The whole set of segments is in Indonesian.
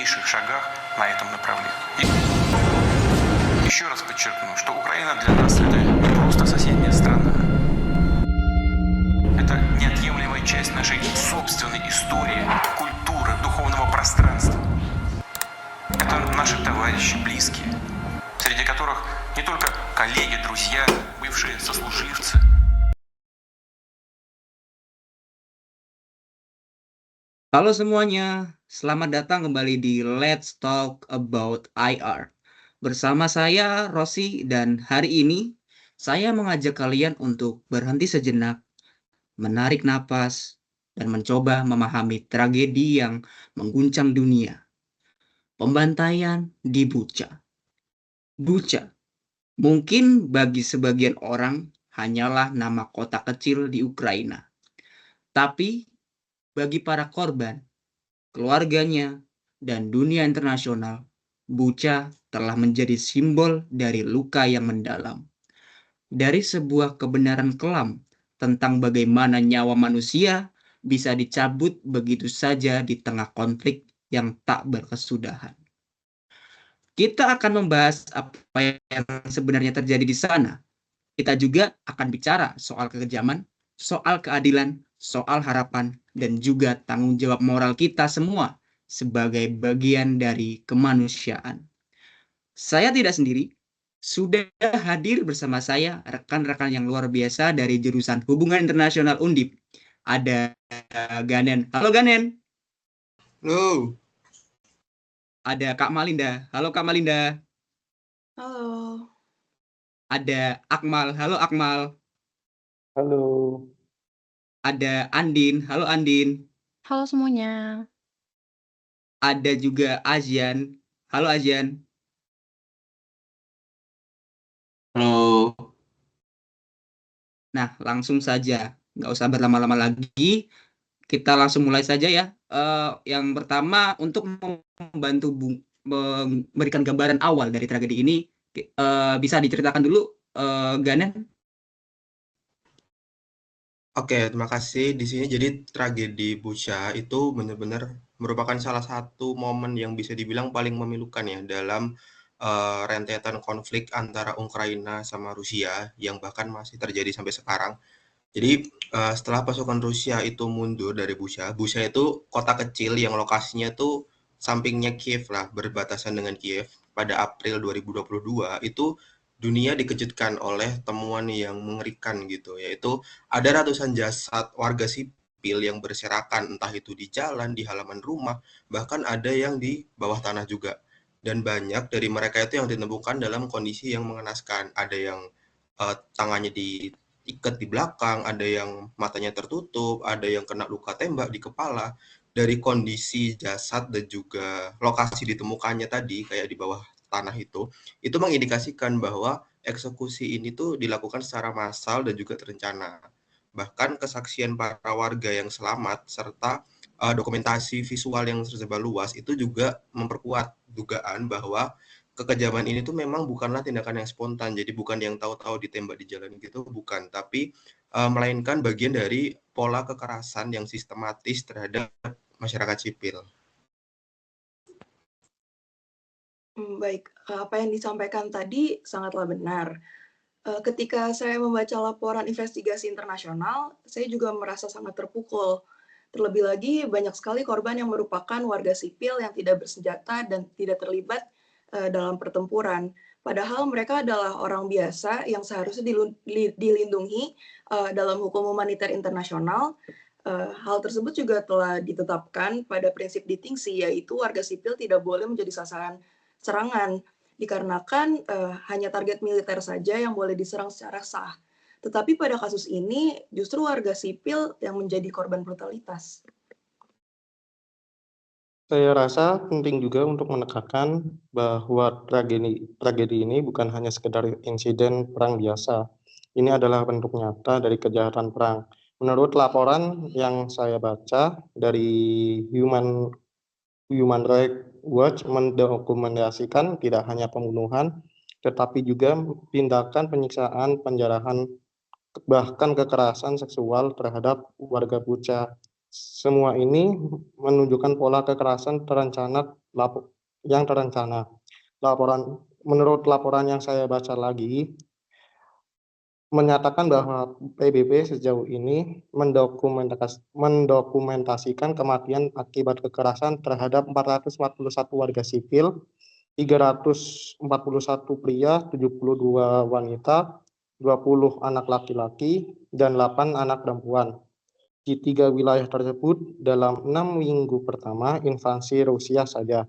малейших шагах на этом направлении. И еще раз подчеркну, что Украина для нас это не просто соседняя страна. Это неотъемлемая часть нашей собственной истории, культуры, духовного пространства. Это наши товарищи, близкие, среди которых не только коллеги, друзья, бывшие сослуживцы. Halo semuanya, selamat datang kembali di Let's Talk About IR. Bersama saya, Rossi, dan hari ini saya mengajak kalian untuk berhenti sejenak, menarik napas, dan mencoba memahami tragedi yang mengguncang dunia. Pembantaian di Bucha. Bucha, mungkin bagi sebagian orang hanyalah nama kota kecil di Ukraina. Tapi bagi para korban, keluarganya, dan dunia internasional, Bucha telah menjadi simbol dari luka yang mendalam. Dari sebuah kebenaran kelam tentang bagaimana nyawa manusia bisa dicabut begitu saja di tengah konflik yang tak berkesudahan. Kita akan membahas apa yang sebenarnya terjadi di sana. Kita juga akan bicara soal kekejaman, soal keadilan, soal harapan, dan juga tanggung jawab moral kita semua sebagai bagian dari kemanusiaan. Saya tidak sendiri, sudah hadir bersama saya rekan-rekan yang luar biasa dari jurusan Hubungan Internasional Undip. Ada Ganen. Halo Ganen. Halo. Ada Kak Malinda. Halo Kak Malinda. Halo. Ada Akmal. Halo Akmal. Halo. Ada Andin. Halo Andin. Halo semuanya. Ada juga Azian. Halo Azian. Halo. Nah, langsung saja. Nggak usah berlama-lama lagi. Kita langsung mulai saja ya. Yang pertama, untuk membantu memberikan gambaran awal dari tragedi ini, bisa diceritakan dulu, Ganen? Oke, terima kasih. Di sini jadi tragedi Bucha itu benar-benar merupakan salah satu momen yang bisa dibilang paling memilukan ya dalam rentetan konflik antara Ukraina sama Rusia yang bahkan masih terjadi sampai sekarang. Jadi setelah pasukan Rusia itu mundur dari Bucha, Bucha itu kota kecil yang lokasinya tuh sampingnya Kiev lah, berbatasan dengan Kiev. Pada April 2022 itu dunia dikejutkan oleh temuan yang mengerikan gitu, yaitu ada ratusan jasad warga sipil yang berserakan, entah itu di jalan, di halaman rumah, bahkan ada yang di bawah tanah juga. Dan banyak dari mereka itu yang ditemukan dalam kondisi yang mengenaskan. Ada yang tangannya diikat di belakang, ada yang matanya tertutup, ada yang kena luka tembak di kepala. Dari kondisi jasad dan juga lokasi ditemukannya tadi, kayak di bawah tanah itu mengindikasikan bahwa eksekusi ini tuh dilakukan secara massal dan juga terencana. Bahkan kesaksian para warga yang selamat serta dokumentasi visual yang tersebar luas itu juga memperkuat dugaan bahwa kekejaman ini tuh memang bukanlah tindakan yang spontan, jadi bukan yang tahu-tahu ditembak di jalan gitu, bukan, tapi melainkan bagian dari pola kekerasan yang sistematis terhadap masyarakat sipil. Baik, apa yang disampaikan tadi sangatlah benar. Ketika saya membaca laporan investigasi internasional, saya juga merasa sangat terpukul. Terlebih lagi, banyak sekali korban yang merupakan warga sipil yang tidak bersenjata dan tidak terlibat dalam pertempuran. Padahal mereka adalah orang biasa yang seharusnya dilindungi dalam hukum humaniter internasional. Hal tersebut juga telah ditetapkan pada prinsip Detingsi, yaitu warga sipil tidak boleh menjadi sasaran serangan, dikarenakan hanya target militer saja yang boleh diserang secara sah. Tetapi pada kasus ini justru warga sipil yang menjadi korban brutalitas. Saya rasa penting juga untuk menekankan bahwa tragedi ini bukan hanya sekedar insiden perang biasa. Ini adalah bentuk nyata dari kejahatan perang. Menurut laporan yang saya baca dari Human Rights Watch mendokumentasikan tidak hanya pembunuhan, tetapi juga tindakan penyiksaan, penjarahan, bahkan kekerasan seksual terhadap warga Bucha Semua ini menunjukkan pola kekerasan yang terencana. Menurut laporan yang saya baca lagi, menyatakan bahwa PBB sejauh ini mendokumentasikan kematian akibat kekerasan terhadap 441 warga sipil, 341 pria, 72 wanita, 20 anak laki-laki, dan 8 anak perempuan. Di 3 wilayah tersebut dalam 6 minggu pertama invasi Rusia saja.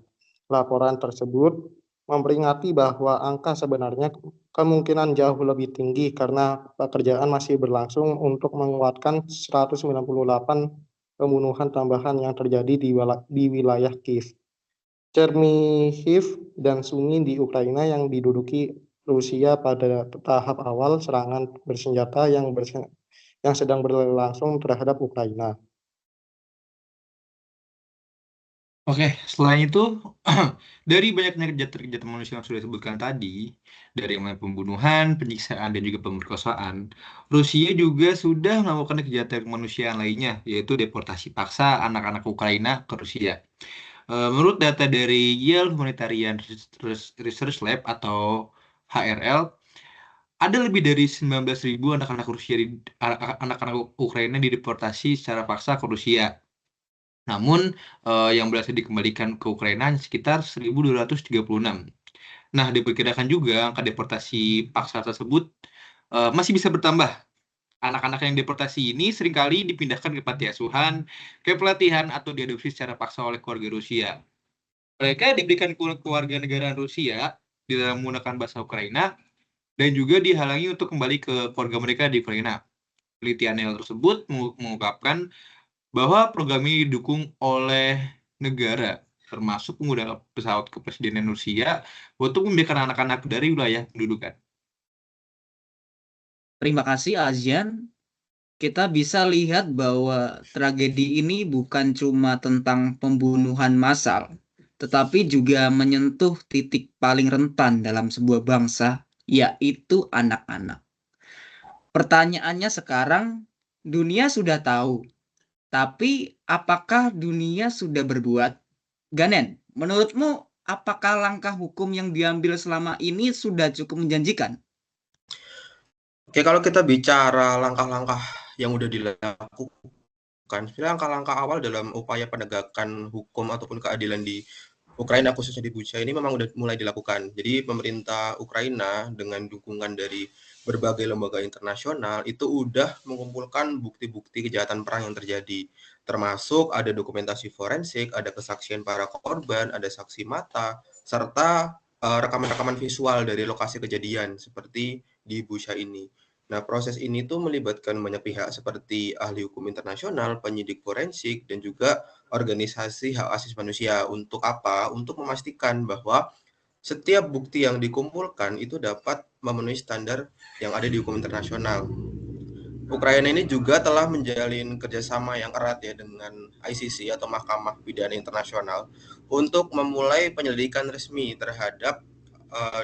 Laporan tersebut memperingati bahwa angka sebenarnya kemungkinan jauh lebih tinggi karena pekerjaan masih berlangsung untuk menguatkan 198 pembunuhan tambahan yang terjadi di wilayah Kiev, Chernihiv, dan Sumy di Ukraina yang diduduki Rusia pada tahap awal serangan bersenjata yang sedang berlangsung terhadap Ukraina. Oke, selain itu, dari banyaknya kejahatan manusia yang sudah disebutkan tadi, dari mulai pembunuhan, penyiksaan, dan juga pemerkosaan, Rusia juga sudah melakukan kejahatan kemanusiaan lainnya, yaitu deportasi paksa anak-anak Ukraina ke Rusia. Menurut data dari Yale Humanitarian Research Lab atau HRL, ada lebih dari 19.000 anak-anak anak-anak Ukraina dideportasi secara paksa ke Rusia. Namun, yang berhasil dikembalikan ke Ukraina sekitar 1.236. Nah, diperkirakan juga angka deportasi paksa tersebut masih bisa bertambah. Anak-anak yang deportasi ini seringkali dipindahkan ke panti asuhan, ke pelatihan, atau diadopsi secara paksa oleh keluarga Rusia. Mereka diberikan kewarganegaraan Rusia di dalam menggunakan bahasa Ukraina dan juga dihalangi untuk kembali ke keluarga mereka di Ukraina. Penelitian tersebut mengungkapkan bahwa program ini didukung oleh negara, termasuk menggunakan pesawat kepresidenan Rusia untuk memindahkan anak-anak dari wilayah pendudukan. Terima kasih Azian. Kita bisa lihat bahwa tragedi ini bukan cuma tentang pembunuhan massal, tetapi juga menyentuh titik paling rentan dalam sebuah bangsa, yaitu anak-anak. Pertanyaannya sekarang, dunia sudah tahu, tapi apakah dunia sudah berbuat? Ganen, menurutmu apakah langkah hukum yang diambil selama ini sudah cukup menjanjikan? Oke, kalau kita bicara langkah-langkah yang udah dilakukan, sebenarnya langkah-langkah awal dalam upaya penegakan hukum ataupun keadilan di Ukraina, khususnya di Bucha ini memang udah mulai dilakukan. Jadi pemerintah Ukraina dengan dukungan dari berbagai lembaga internasional itu udah mengumpulkan bukti-bukti kejahatan perang yang terjadi. Termasuk ada dokumentasi forensik, ada kesaksian para korban, ada saksi mata, serta rekaman-rekaman visual dari lokasi kejadian seperti di Bucha ini. Nah, proses ini tuh melibatkan banyak pihak seperti ahli hukum internasional, penyidik forensik, dan juga organisasi hak asasi manusia. Untuk apa? Untuk memastikan bahwa setiap bukti yang dikumpulkan itu dapat memenuhi standar yang ada di hukum internasional. Ukraina ini juga telah menjalin kerjasama yang erat ya dengan ICC atau Mahkamah Pidana Internasional untuk memulai penyelidikan resmi terhadap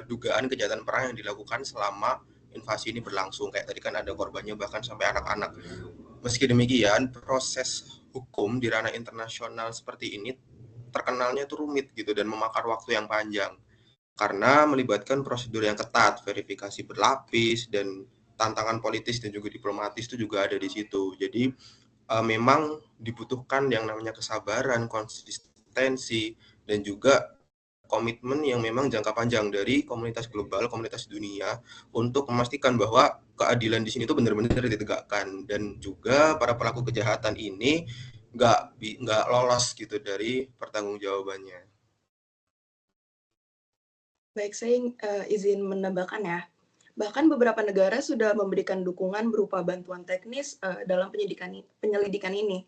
dugaan kejahatan perang yang dilakukan selama invasi ini berlangsung. Kayak tadi kan ada korbannya bahkan sampai anak-anak. Meski demikian, proses hukum di ranah internasional seperti ini terkenalnya itu rumit gitu dan memakan waktu yang panjang karena melibatkan prosedur yang ketat, verifikasi berlapis, dan tantangan politis dan juga diplomatis itu juga ada di situ. Jadi memang dibutuhkan yang namanya kesabaran, konsistensi, dan juga komitmen yang memang jangka panjang dari komunitas global, komunitas dunia untuk memastikan bahwa keadilan di sini itu benar-benar ditegakkan dan juga para pelaku kejahatan ini nggak lolos gitu dari pertanggungjawabannya. Baik, saya izin menambahkan ya. Bahkan beberapa negara sudah memberikan dukungan berupa bantuan teknis dalam penyelidikan ini.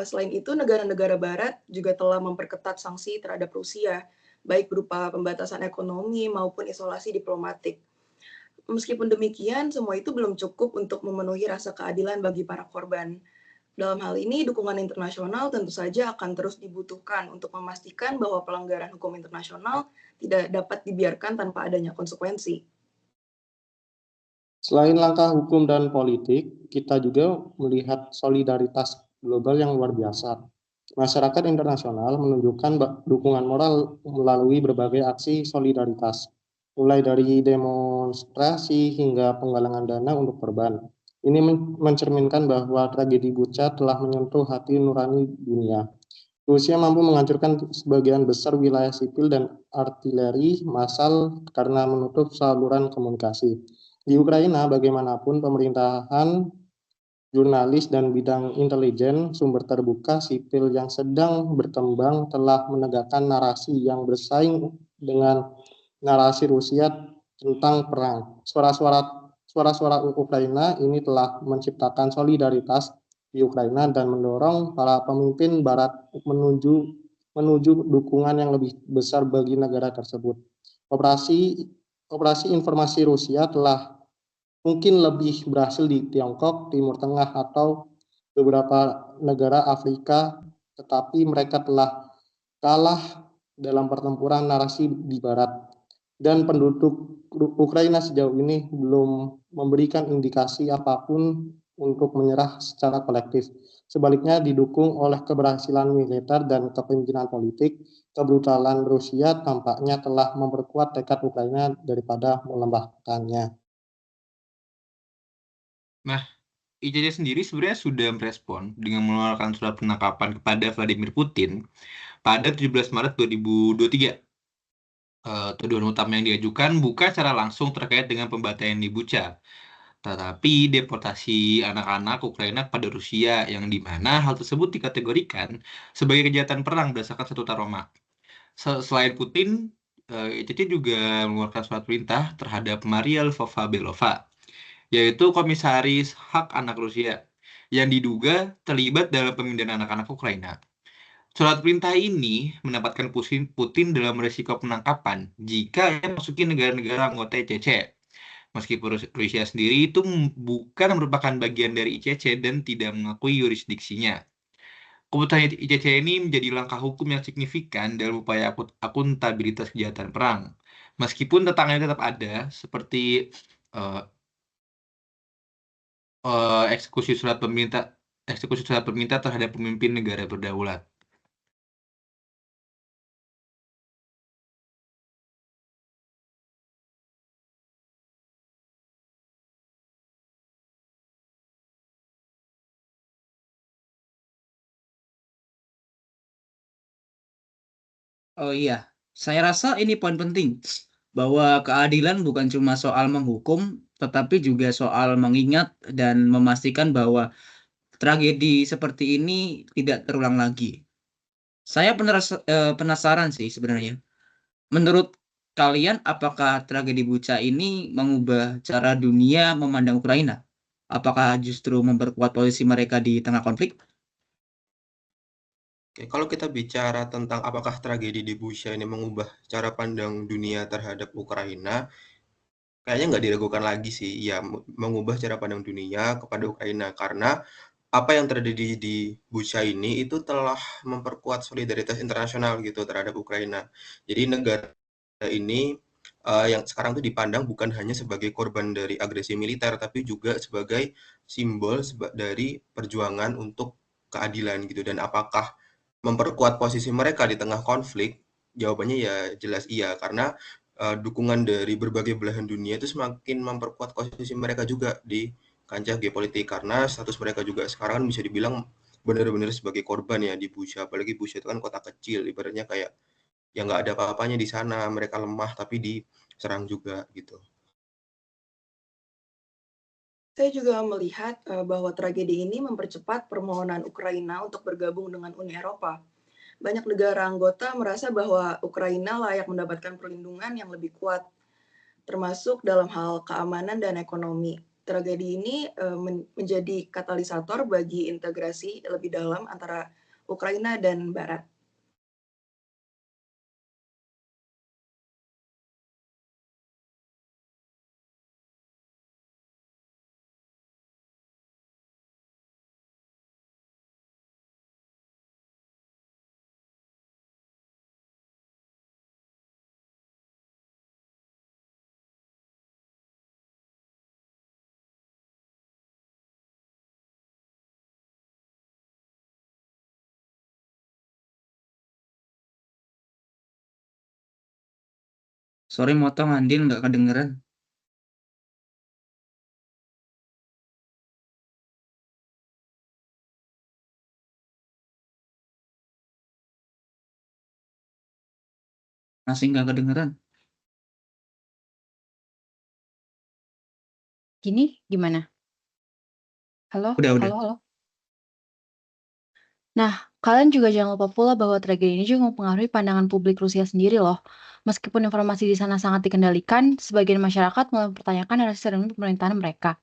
Selain itu, negara-negara Barat juga telah memperketat sanksi terhadap Rusia, baik berupa pembatasan ekonomi maupun isolasi diplomatik. Meskipun demikian, semua itu belum cukup untuk memenuhi rasa keadilan bagi para korban. Dalam hal ini, dukungan internasional tentu saja akan terus dibutuhkan untuk memastikan bahwa pelanggaran hukum internasional tidak dapat dibiarkan tanpa adanya konsekuensi. Selain langkah hukum dan politik, kita juga melihat solidaritas global yang luar biasa. Masyarakat internasional menunjukkan dukungan moral melalui berbagai aksi solidaritas, mulai dari demonstrasi hingga penggalangan dana untuk korban. Ini mencerminkan bahwa tragedi Bucha telah menyentuh hati nurani dunia. Rusia mampu menghancurkan sebagian besar wilayah sipil dan artileri massal karena menutup saluran komunikasi. Di Ukraina, bagaimanapun pemerintahan, jurnalis, dan bidang intelijen, sumber terbuka sipil yang sedang berkembang telah menegakkan narasi yang bersaing dengan narasi Rusia tentang perang. Suara-suara Ukraina ini telah menciptakan solidaritas di Ukraina dan mendorong para pemimpin Barat menuju dukungan yang lebih besar bagi negara tersebut. Operasi informasi Rusia telah mungkin lebih berhasil di Tiongkok, Timur Tengah, atau beberapa negara Afrika, tetapi mereka telah kalah dalam pertempuran narasi di Barat. Dan penduduk Ukraina sejauh ini belum memberikan indikasi apapun untuk menyerah secara kolektif. Sebaliknya, didukung oleh keberhasilan militer dan kepemimpinan politik, kebrutalan Rusia tampaknya telah memperkuat tekad Ukraina daripada melemahkannya. Nah, ICC sendiri sebenarnya sudah merespon dengan mengeluarkan surat penangkapan kepada Vladimir Putin pada 17 Maret 2023. Tuduhan utama yang diajukan bukan secara langsung terkait dengan pembantaian di Bucha, tetapi deportasi anak-anak Ukraina kepada Rusia, yang dimana hal tersebut dikategorikan sebagai kejahatan perang berdasarkan Statuta Roma. Selain Putin, ICC juga mengeluarkan surat perintah terhadap Maria Lvova-Belova, yaitu komisaris hak anak Rusia, yang diduga terlibat dalam pemindahan anak-anak Ukraina. Surat perintah ini menempatkan Putin dalam risiko penangkapan jika ia memasuki negara-negara anggota ICC. Meskipun Rusia sendiri itu bukan merupakan bagian dari ICC dan tidak mengakui yurisdiksinya. Keputusan ICC ini menjadi langkah hukum yang signifikan dalam upaya akuntabilitas kejahatan perang. Meskipun tantangannya tetap ada, seperti eksekusi surat perminta terhadap pemimpin negara berdaulat. Oh iya, saya rasa ini poin penting bahwa keadilan bukan cuma soal menghukum, tetapi juga soal mengingat dan memastikan bahwa tragedi seperti ini tidak terulang lagi. Saya penasaran sih sebenarnya. Menurut kalian, apakah tragedi Bucha ini mengubah cara dunia memandang Ukraina? Apakah justru memperkuat posisi mereka di tengah konflik? Oke, kalau kita bicara tentang apakah tragedi di Bucha ini mengubah cara pandang dunia terhadap Ukraina, kayaknya nggak diragukan lagi sih, ya mengubah cara pandang dunia kepada Ukraina karena apa yang terjadi di Bucha ini itu telah memperkuat solidaritas internasional gitu terhadap Ukraina. Jadi negara ini yang sekarang tuh dipandang bukan hanya sebagai korban dari agresi militer, tapi juga sebagai simbol dari perjuangan untuk keadilan gitu. Dan apakah memperkuat posisi mereka di tengah konflik? Jawabannya ya jelas iya, karena dukungan dari berbagai belahan dunia itu semakin memperkuat posisi mereka juga di kancah geopolitik karena status mereka juga sekarang kan bisa dibilang benar-benar sebagai korban ya di Bucha, apalagi Bucha itu kan kota kecil, ibaratnya kayak ya nggak ada apa-apanya di sana, mereka lemah tapi diserang juga gitu. Saya juga melihat bahwa tragedi ini mempercepat permohonan Ukraina untuk bergabung dengan Uni Eropa. Banyak negara anggota merasa bahwa Ukraina layak mendapatkan perlindungan yang lebih kuat, termasuk dalam hal keamanan dan ekonomi. Tragedi ini menjadi katalisator bagi integrasi lebih dalam antara Ukraina dan Barat. Sorry motong Andin, nggak kedengeran. Masih nggak kedengeran. Gini gimana? Halo? Udah. Halo? Nah, kalian juga jangan lupa pula bahwa tragedi ini juga mempengaruhi pandangan publik Rusia sendiri loh. Meskipun informasi di sana sangat dikendalikan, sebagian masyarakat mulai mempertanyakan narasi dan pemerintahan mereka.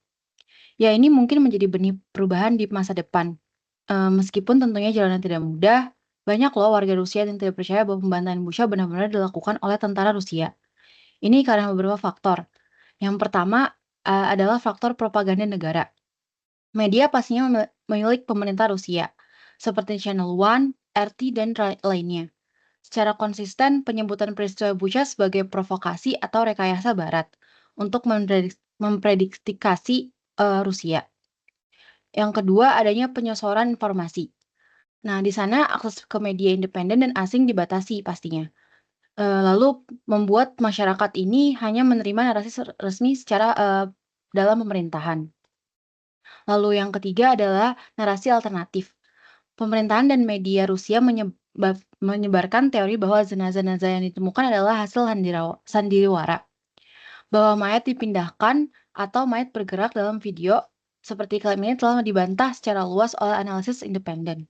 Ya, ini mungkin menjadi benih perubahan di masa depan. Meskipun tentunya jalannya tidak mudah, banyak loh warga Rusia yang tidak percaya bahwa pembantaian Bucha benar-benar dilakukan oleh tentara Rusia. Ini karena beberapa faktor. Yang pertama adalah faktor propaganda negara. Media pastinya milik pemerintah Rusia, seperti Channel One, RT, dan lainnya. Secara konsisten, penyebutan peristiwa Bucha sebagai provokasi atau rekayasa Barat untuk memprediksi Rusia. Yang kedua, adanya penyosoran informasi. Nah, di sana akses ke media independen dan asing dibatasi pastinya. Lalu membuat masyarakat ini hanya menerima narasi resmi secara dalam pemerintahan. Lalu yang ketiga adalah narasi alternatif. Pemerintahan dan media Rusia menyebarkan teori bahwa jenazah-jenazah yang ditemukan adalah hasil sandiwara, bahwa mayat dipindahkan atau mayat bergerak dalam video. Seperti klaim ini telah dibantah secara luas oleh analisis independen.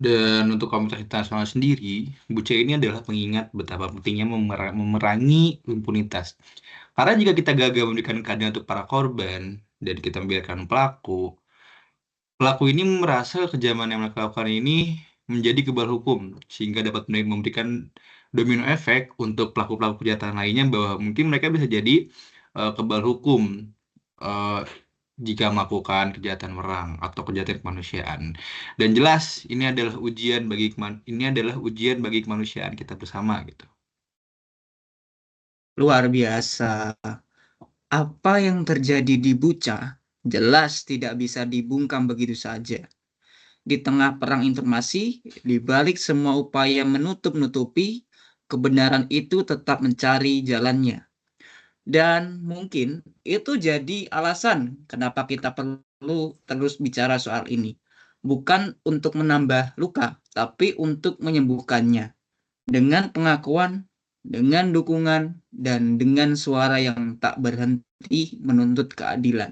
Dan untuk komunitas internasional sendiri, Bucha ini adalah pengingat betapa pentingnya memerangi impunitas. Karena jika kita gagal memberikan keadilan untuk para korban, dan kita membiarkan pelaku ini merasa kejaman yang mereka lakukan ini menjadi kebal hukum, sehingga dapat memberikan domino efek untuk pelaku-pelaku kejahatan lainnya, bahwa mungkin mereka bisa jadi kebal hukum jika melakukan kejahatan perang atau kejahatan kemanusiaan. Dan jelas ini adalah ujian bagi kemanusiaan kita bersama gitu. Luar biasa. Apa yang terjadi di Bucha jelas tidak bisa dibungkam begitu saja. Di tengah perang informasi, di balik semua upaya menutup-nutupi, kebenaran itu tetap mencari jalannya. Dan mungkin itu jadi alasan kenapa kita perlu terus bicara soal ini. Bukan untuk menambah luka, tapi untuk menyembuhkannya. Dengan pengakuan, dengan dukungan, dan dengan suara yang tak berhenti menuntut keadilan.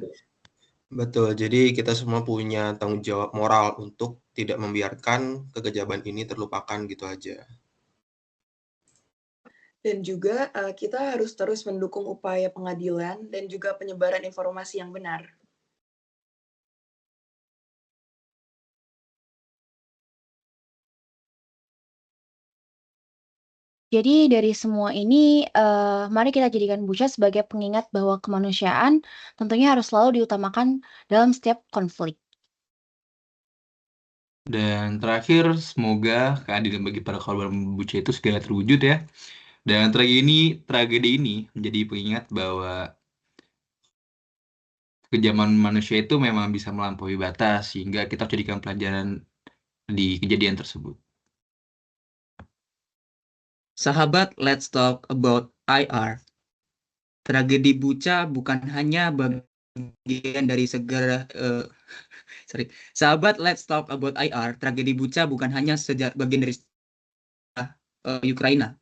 Betul, jadi kita semua punya tanggung jawab moral untuk tidak membiarkan kekejaman ini terlupakan gitu aja. Dan juga kita harus terus mendukung upaya pengadilan dan juga penyebaran informasi yang benar. Jadi dari semua ini, mari kita jadikan Bucha sebagai pengingat bahwa kemanusiaan tentunya harus selalu diutamakan dalam setiap konflik. Dan terakhir, semoga keadilan bagi para korban Bucha itu segera terwujud ya. Dan tragedi ini menjadi pengingat bahwa kejaman manusia itu memang bisa melampaui batas, sehingga kita jadikan pelajaran di kejadian tersebut. Sahabat, let's talk about IR. Tragedi Bucha bukan hanya bagian dari Sahabat, let's talk about IR. Tragedi Bucha bukan hanya bagian dari Ukraina.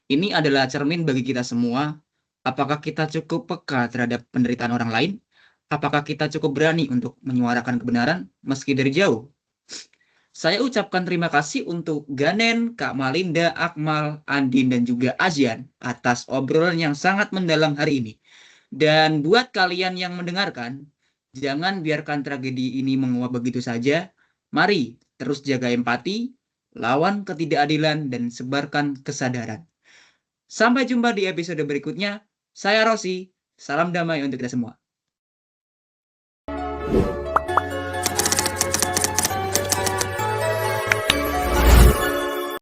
Ini adalah cermin bagi kita semua. Apakah kita cukup peka terhadap penderitaan orang lain? Apakah kita cukup berani untuk menyuarakan kebenaran meski dari jauh? Saya ucapkan terima kasih untuk Ganen, Kak Malinda, Akmal, Andin, dan juga Azian atas obrolan yang sangat mendalam hari ini. Dan buat kalian yang mendengarkan, jangan biarkan tragedi ini menguap begitu saja. Mari terus jaga empati, lawan ketidakadilan, dan sebarkan kesadaran. Sampai jumpa di episode berikutnya. Saya Rosi, salam damai untuk kita semua.